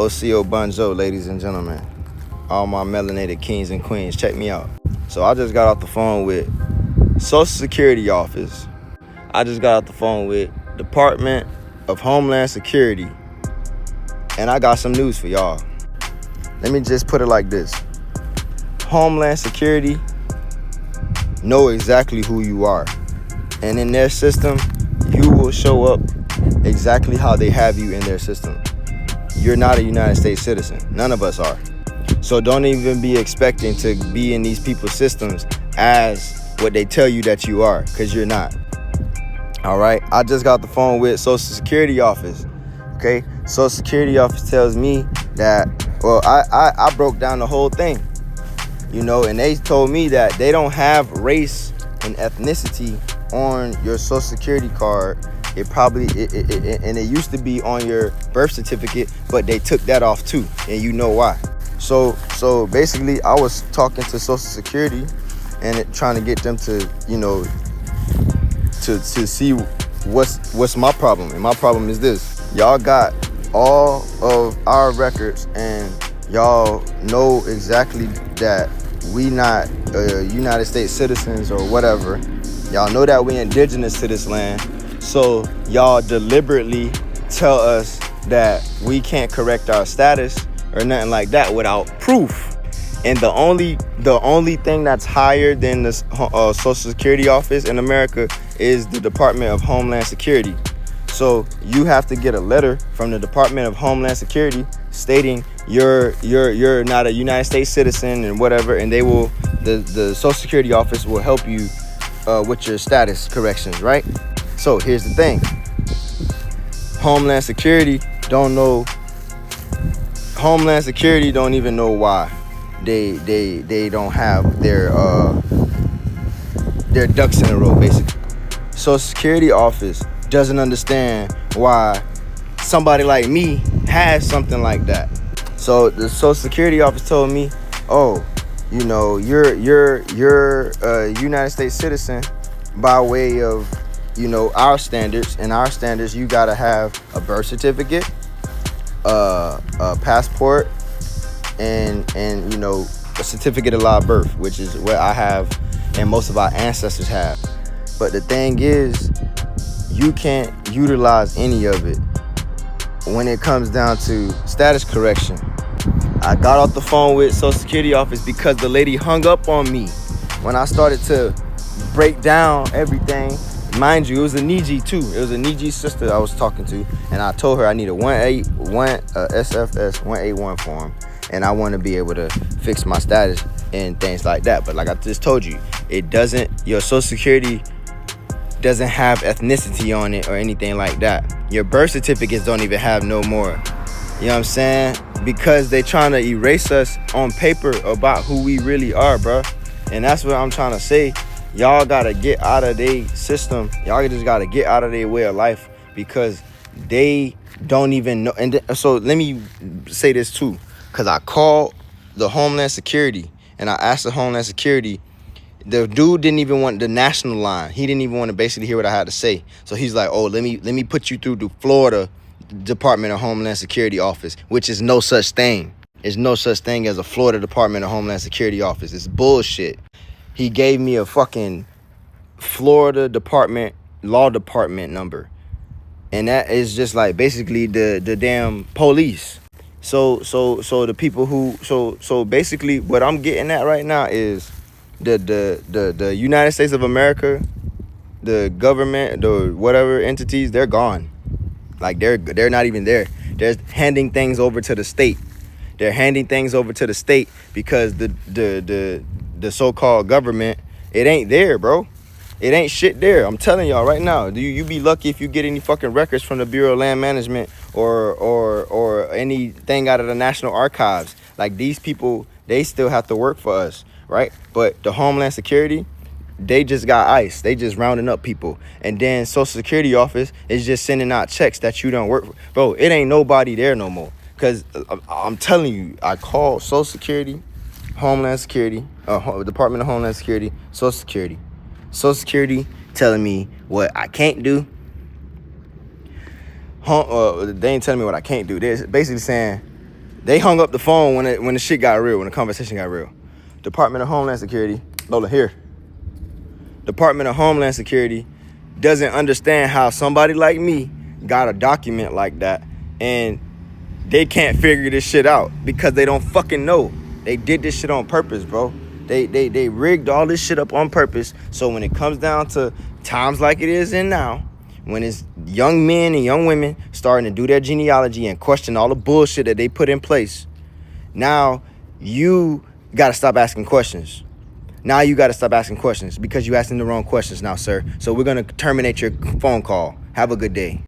OCO Bunzo, ladies and gentlemen. All my melanated kings and queens, check me out. So I just got off the phone with Social Security office. I just got off the phone with Department of Homeland Security. And I got some news for y'all. Let me just put it like this. Homeland Security know exactly who you are. And in their system, you will show up exactly how they have you in their system. You're not a United States citizen. None of us are. So don't even be expecting to be in these people's systems as what they tell you that you are, because you're not. All right. I just got the phone with Social Security office. Okay. Social Security office tells me that, well, I broke down the whole thing, you know, and they told me that they don't have race and ethnicity on your Social Security card. It probably, and it used to be on your birth certificate, but they took that off too. And you know why. So basically I was talking to Social Security and trying to get them to, you know, to see what's my problem. And my problem is this: y'all got all of our records and y'all know exactly that we not United States citizens or whatever. Y'all know that we indigenous to this land. So y'all deliberately tell us that we can't correct our status or nothing like that without proof. And the only thing that's higher than the Social Security office in America is the Department of Homeland Security. So you have to get a letter from the Department of Homeland Security stating you're not a United States citizen and whatever, and they will the Social Security office will help you with your status corrections, right? So here's the thing. Homeland Security don't know. Homeland Security don't even know why they don't have their ducks in a row, basically. Social Security office doesn't understand why somebody like me has something like that. So the Social Security office told me, oh, you know, you're a United States citizen by way of, you know, our standards. And our standards, you gotta have a birth certificate, a passport, and you know, a certificate of live birth, which is what I have and most of our ancestors have. But the thing is, you can't utilize any of it when it comes down to status correction. I got off the phone with Social Security office because the lady hung up on me when I started to break down everything. Mind you, it was a Niji too. It was a Niji sister I was talking to, and I told her I need a SFS 181 form, and I want to be able to fix my status and things like that. But like I just told you, your Social Security doesn't have ethnicity on it or anything like that. Your birth certificates don't even have no more. You know what I'm saying? Because they trying to erase us on paper about who we really are, bro. And that's what I'm trying to say. Y'all gotta get out of their system. Y'all just gotta get out of their way of life, because they don't even know. And so let me say this too, because I called the Homeland Security and I asked the Homeland Security. The dude didn't even want the national line. He didn't even want to basically hear what I had to say. So he's like, oh, let me put you through to Florida Department of Homeland Security office, which is no such thing. There's no such thing as a Florida Department of Homeland Security office. It's bullshit. He gave me a fucking Florida law department number. And that is just like basically the damn police. So the people who so basically what I'm getting at right now is the United States of America, the government, the whatever entities, they're gone. Like they're not even there. They're handing things over to the state. They're handing things over to the state because the so-called government, it ain't there, bro. It ain't shit there. I'm telling y'all right now. You be lucky if you get any fucking records from the Bureau of Land Management or anything out of the National Archives. Like, these people, they still have to work for us, right? But the Homeland Security, they just got ICE. They just rounding up people. And then Social Security office is just sending out checks that you don't work for. Bro, it ain't nobody there no more. Because I'm telling you, I called Social Security, Homeland Security, Department of Homeland Security, Social Security. Social Security telling me what I can't do. They ain't telling me what I can't do. They're basically saying They hung up the phone when the shit got real, when the conversation got real. Department of Homeland Security, Lola, here. Department of Homeland Security doesn't understand how somebody like me got a document like that, and they can't figure this shit out because they don't fucking know. They did this shit on purpose, bro. They rigged all this shit up on purpose. So when it comes down to times like it is in now, when it's young men and young women starting to do their genealogy and question all the bullshit that they put in place, now you got to stop asking questions. Now you got to stop asking questions because you're asking the wrong questions now, sir. So we're going to terminate your phone call. Have a good day.